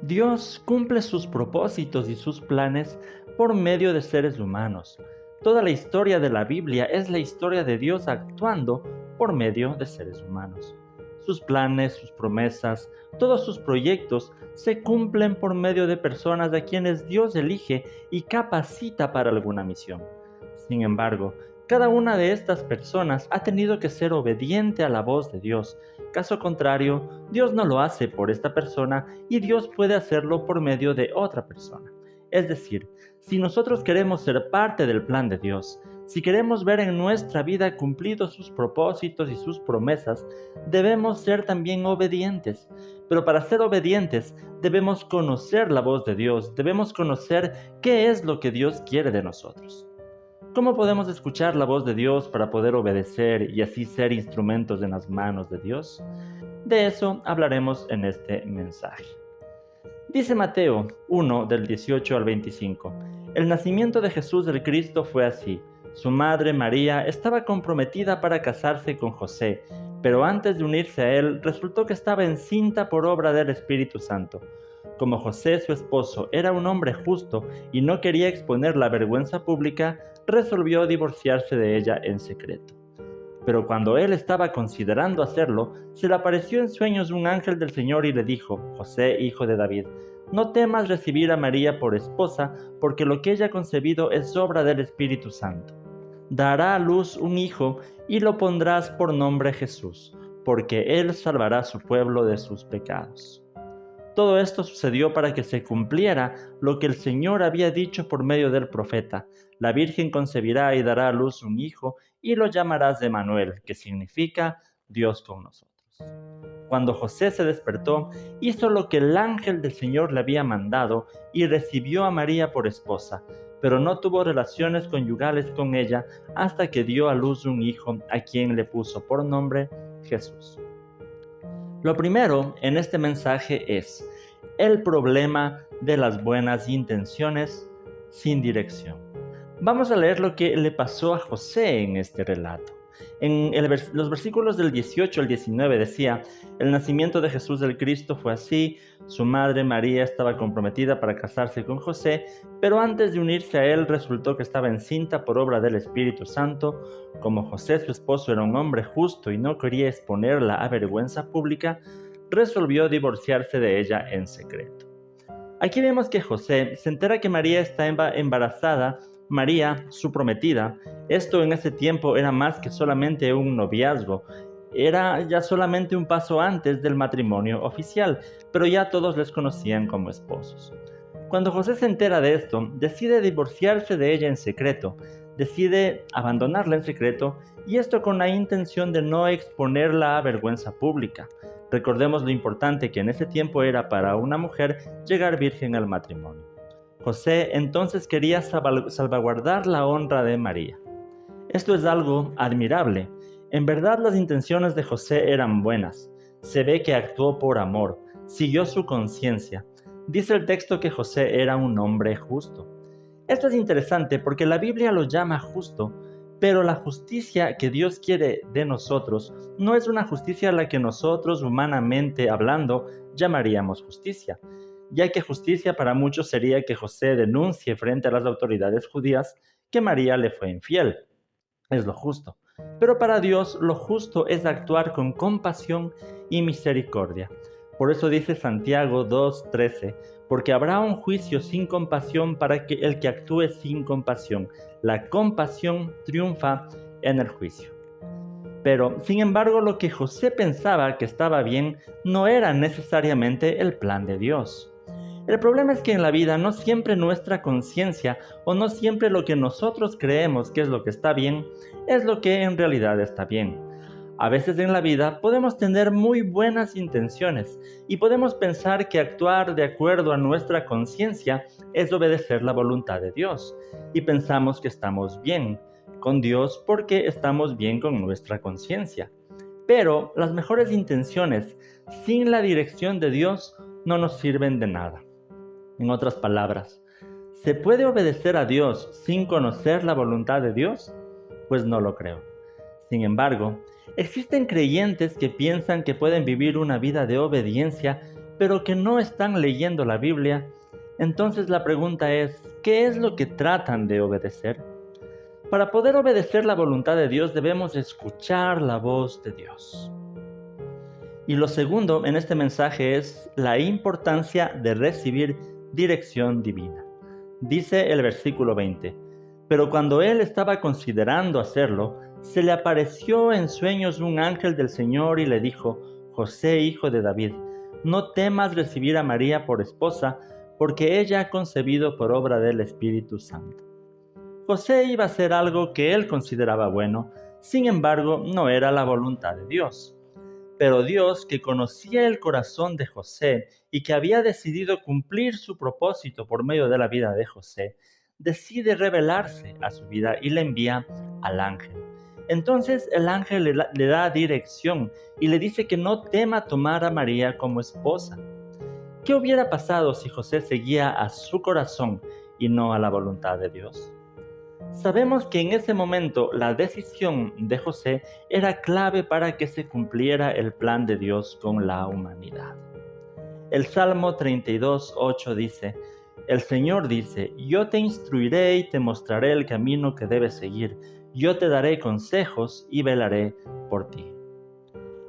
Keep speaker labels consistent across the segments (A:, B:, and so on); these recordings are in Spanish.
A: Dios cumple sus propósitos y sus planes por medio de seres humanos. Toda la historia de la Biblia es la historia de Dios actuando por medio de seres humanos. Sus planes, sus promesas, todos sus proyectos se cumplen por medio de personas a quienes Dios elige y capacita para alguna misión. Sin embargo, cada una de estas personas ha tenido que ser obediente a la voz de Dios. Caso contrario, Dios no lo hace por esta persona y Dios puede hacerlo por medio de otra persona. Es decir, si nosotros queremos ser parte del plan de Dios, si queremos ver en nuestra vida cumplidos sus propósitos y sus promesas, debemos ser también obedientes. Pero para ser obedientes debemos conocer la voz de Dios, debemos conocer qué es lo que Dios quiere de nosotros. ¿Cómo podemos escuchar la voz de Dios para poder obedecer y así ser instrumentos en las manos de Dios? De eso hablaremos en este mensaje. Dice Mateo 1 del 18 al 25, el nacimiento de Jesús el Cristo fue así. Su madre María estaba comprometida para casarse con José, pero antes de unirse a él resultó que estaba encinta por obra del Espíritu Santo. Como José, su esposo, era un hombre justo y no quería exponer la vergüenza pública, resolvió divorciarse de ella en secreto. Pero cuando él estaba considerando hacerlo, se le apareció en sueños un ángel del Señor y le dijo: José, hijo de David, no temas recibir a María por esposa, porque lo que ella ha concebido es obra del Espíritu Santo. Dará a luz un hijo y lo pondrás por nombre Jesús, porque él salvará a su pueblo de sus pecados. Todo esto sucedió para que se cumpliera lo que el Señor había dicho por medio del profeta: la Virgen concebirá y dará a luz un hijo, y lo llamarás Emmanuel, que significa Dios con nosotros. Cuando José se despertó, hizo lo que el ángel del Señor le había mandado y recibió a María por esposa, pero no tuvo relaciones conyugales con ella hasta que dio a luz un hijo, a quien le puso por nombre Jesús. Lo primero en este mensaje es el problema de las buenas intenciones sin dirección. Vamos a leer lo que le pasó a José en este relato. En los versículos del 18 al 19 decía: el nacimiento de Jesús el Cristo fue así. Su madre María estaba comprometida para casarse con José, pero antes de unirse a él resultó que estaba encinta por obra del Espíritu Santo. Como José, su esposo, era un hombre justo y no quería exponerla a vergüenza pública, resolvió divorciarse de ella en secreto. Aquí vemos que José se entera que María está embarazada. María, su prometida. Esto en ese tiempo era más que solamente un noviazgo, era ya solamente un paso antes del matrimonio oficial, pero ya todos les conocían como esposos. Cuando José se entera de esto, decide divorciarse de ella en secreto, decide abandonarla en secreto, y esto con la intención de no exponerla a vergüenza pública. Recordemos lo importante que en ese tiempo era para una mujer llegar virgen al matrimonio. José entonces quería salvaguardar la honra de María. Esto es algo admirable. En verdad las intenciones de José eran buenas. Se ve que actuó por amor, siguió su conciencia. Dice el texto que José era un hombre justo. Esto es interesante porque la Biblia lo llama justo, pero la justicia que Dios quiere de nosotros no es una justicia a la que nosotros, humanamente hablando, llamaríamos justicia, ya que justicia para muchos sería que José denuncie frente a las autoridades judías que María le fue infiel. Es lo justo. Pero para Dios lo justo es actuar con compasión y misericordia. Por eso dice Santiago 2:13, porque habrá un juicio sin compasión para que el que actúe sin compasión. La compasión triunfa en el juicio. Pero, sin embargo, lo que José pensaba que estaba bien no era necesariamente el plan de Dios. El problema es que en la vida no siempre nuestra conciencia o no siempre lo que nosotros creemos que es lo que está bien es lo que en realidad está bien. A veces en la vida podemos tener muy buenas intenciones y podemos pensar que actuar de acuerdo a nuestra conciencia es obedecer la voluntad de Dios y pensamos que estamos bien con Dios porque estamos bien con nuestra conciencia. Pero las mejores intenciones sin la dirección de Dios no nos sirven de nada. En otras palabras, ¿se puede obedecer a Dios sin conocer la voluntad de Dios? Pues no lo creo. Sin embargo, existen creyentes que piensan que pueden vivir una vida de obediencia pero que no están leyendo la Biblia, entonces la pregunta es, ¿qué es lo que tratan de obedecer? Para poder obedecer la voluntad de Dios debemos escuchar la voz de Dios. Y lo segundo en este mensaje es la importancia de recibir dirección divina. Dice el versículo 20, pero cuando él estaba considerando hacerlo, se le apareció en sueños un ángel del Señor y le dijo, José, hijo de David, no temas recibir a María por esposa, porque ella ha concebido por obra del Espíritu Santo. José iba a hacer algo que él consideraba bueno, sin embargo, no era la voluntad de Dios. Pero Dios, que conocía el corazón de José y que había decidido cumplir su propósito por medio de la vida de José, decide revelarse a su vida y le envía al ángel. Entonces el ángel le da dirección y le dice que no tema tomar a María como esposa. ¿Qué hubiera pasado si José seguía a su corazón y no a la voluntad de Dios? Sabemos que en ese momento la decisión de José era clave para que se cumpliera el plan de Dios con la humanidad. El Salmo 32:8 dice, el Señor dice, yo te instruiré y te mostraré el camino que debes seguir, yo te daré consejos y velaré por ti.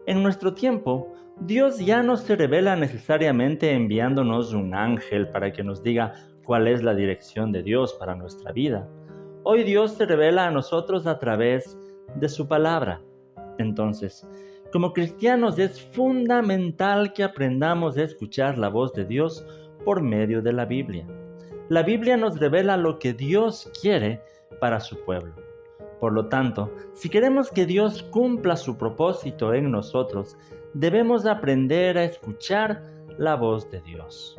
A: En nuestro tiempo, Dios ya no se revela necesariamente enviándonos un ángel para que nos diga cuál es la dirección de Dios para nuestra vida. Hoy Dios se revela a nosotros a través de su palabra. Entonces, como cristianos es fundamental que aprendamos a escuchar la voz de Dios por medio de la Biblia. La Biblia nos revela lo que Dios quiere para su pueblo. Por lo tanto, si queremos que Dios cumpla su propósito en nosotros, debemos aprender a escuchar la voz de Dios.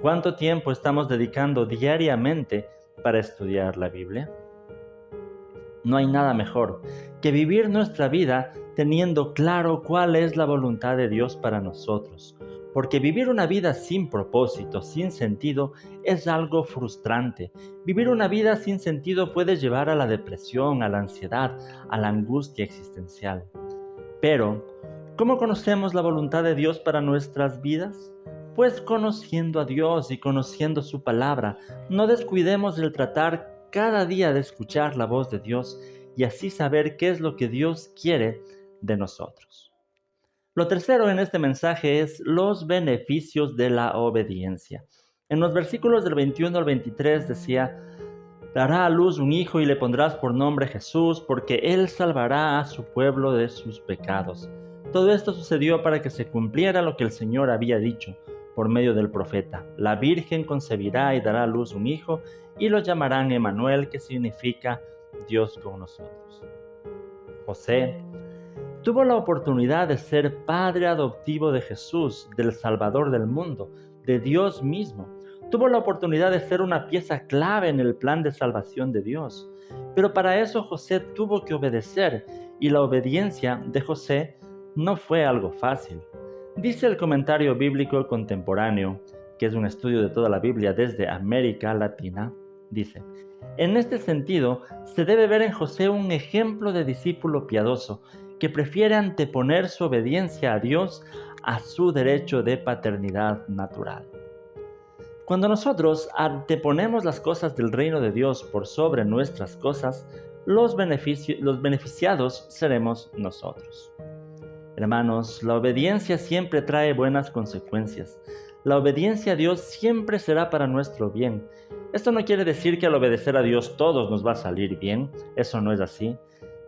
A: ¿Cuánto tiempo estamos dedicando diariamente para estudiar la Biblia? No hay nada mejor que vivir nuestra vida teniendo claro cuál es la voluntad de Dios para nosotros, porque vivir una vida sin propósito, sin sentido, es algo frustrante. Vivir una vida sin sentido puede llevar a la depresión, a la ansiedad, a la angustia existencial. Pero, ¿cómo conocemos la voluntad de Dios para nuestras vidas? Pues conociendo a Dios y conociendo su palabra. No descuidemos el tratar cada día de escuchar la voz de Dios y así saber qué es lo que Dios quiere de nosotros. Lo tercero en este mensaje es los beneficios de la obediencia. En los versículos del 21 al 23 decía, dará a luz un hijo y le pondrás por nombre Jesús, porque él salvará a su pueblo de sus pecados. Todo esto sucedió para que se cumpliera lo que el Señor había dicho por medio del profeta. La Virgen concebirá y dará a luz un hijo y lo llamarán Emmanuel, que significa Dios con nosotros. José tuvo la oportunidad de ser padre adoptivo de Jesús, del Salvador del mundo, de Dios mismo. Tuvo la oportunidad de ser una pieza clave en el plan de salvación de Dios. Pero para eso José tuvo que obedecer, y la obediencia de José no fue algo fácil. Dice el comentario bíblico contemporáneo, que es un estudio de toda la Biblia desde América Latina, dice, en este sentido, se debe ver en José un ejemplo de discípulo piadoso, que prefiere anteponer su obediencia a Dios a su derecho de paternidad natural. Cuando nosotros anteponemos las cosas del reino de Dios por sobre nuestras cosas, los beneficiados seremos nosotros. Hermanos, la obediencia siempre trae buenas consecuencias. La obediencia a Dios siempre será para nuestro bien. Esto no quiere decir que al obedecer a Dios todos nos va a salir bien, eso no es así.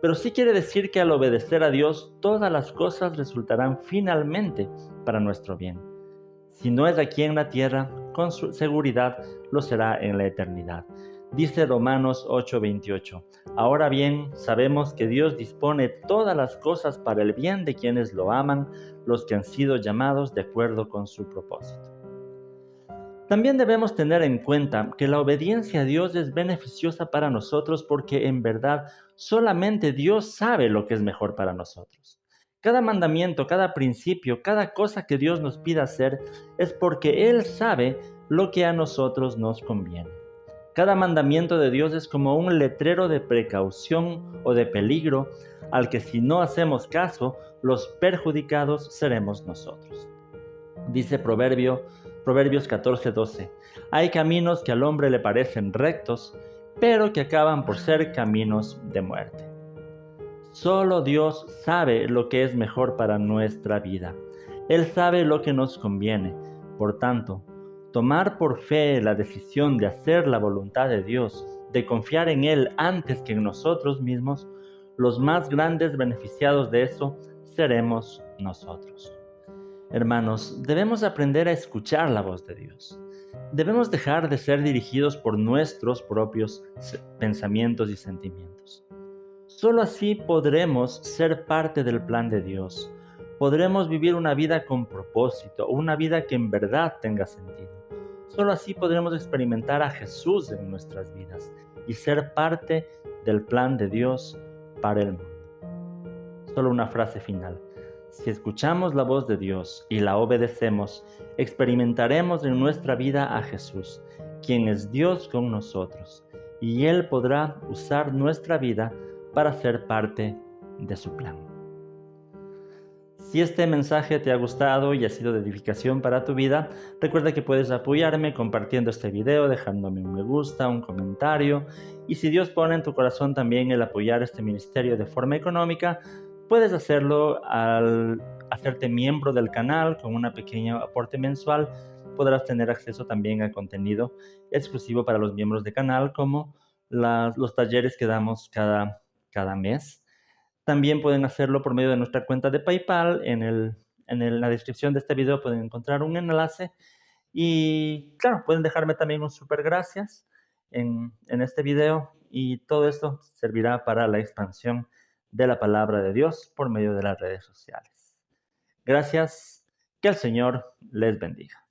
A: Pero sí quiere decir que al obedecer a Dios todas las cosas resultarán finalmente para nuestro bien. Si no es aquí en la tierra, con seguridad lo será en la eternidad. Dice Romanos 8:28, ahora bien, sabemos que Dios dispone todas las cosas para el bien de quienes lo aman, los que han sido llamados de acuerdo con su propósito. También debemos tener en cuenta que la obediencia a Dios es beneficiosa para nosotros porque en verdad solamente Dios sabe lo que es mejor para nosotros. Cada mandamiento, cada principio, cada cosa que Dios nos pida hacer es porque Él sabe lo que a nosotros nos conviene. Cada mandamiento de Dios es como un letrero de precaución o de peligro al que si no hacemos caso, los perjudicados seremos nosotros. Dice Proverbios 14:12, hay caminos que al hombre le parecen rectos, pero que acaban por ser caminos de muerte. Solo Dios sabe lo que es mejor para nuestra vida. Él sabe lo que nos conviene. Por tanto, tomar por fe la decisión de hacer la voluntad de Dios, de confiar en Él antes que en nosotros mismos, los más grandes beneficiados de eso seremos nosotros. Hermanos, debemos aprender a escuchar la voz de Dios. Debemos dejar de ser dirigidos por nuestros propios pensamientos y sentimientos. Solo así podremos ser parte del plan de Dios. Podremos vivir una vida con propósito, una vida que en verdad tenga sentido. Solo así podremos experimentar a Jesús en nuestras vidas y ser parte del plan de Dios para el mundo. Solo una frase final. Si escuchamos la voz de Dios y la obedecemos, experimentaremos en nuestra vida a Jesús, quien es Dios con nosotros, y Él podrá usar nuestra vida para ser parte de su plan. Si este mensaje te ha gustado y ha sido de edificación para tu vida, recuerda que puedes apoyarme compartiendo este video, dejándome un me gusta, un comentario, y si Dios pone en tu corazón también el apoyar este ministerio de forma económica, puedes hacerlo al hacerte miembro del canal con una pequeña aporte mensual. Podrás tener acceso también a contenido exclusivo para los miembros del canal, como los talleres que damos cada mes. También pueden hacerlo por medio de nuestra cuenta de PayPal. En la descripción de este video pueden encontrar un enlace. Y claro, pueden dejarme también un súper gracias en este video. Y todo esto servirá para la expansión de la palabra de Dios por medio de las redes sociales. Gracias. Que el Señor les bendiga.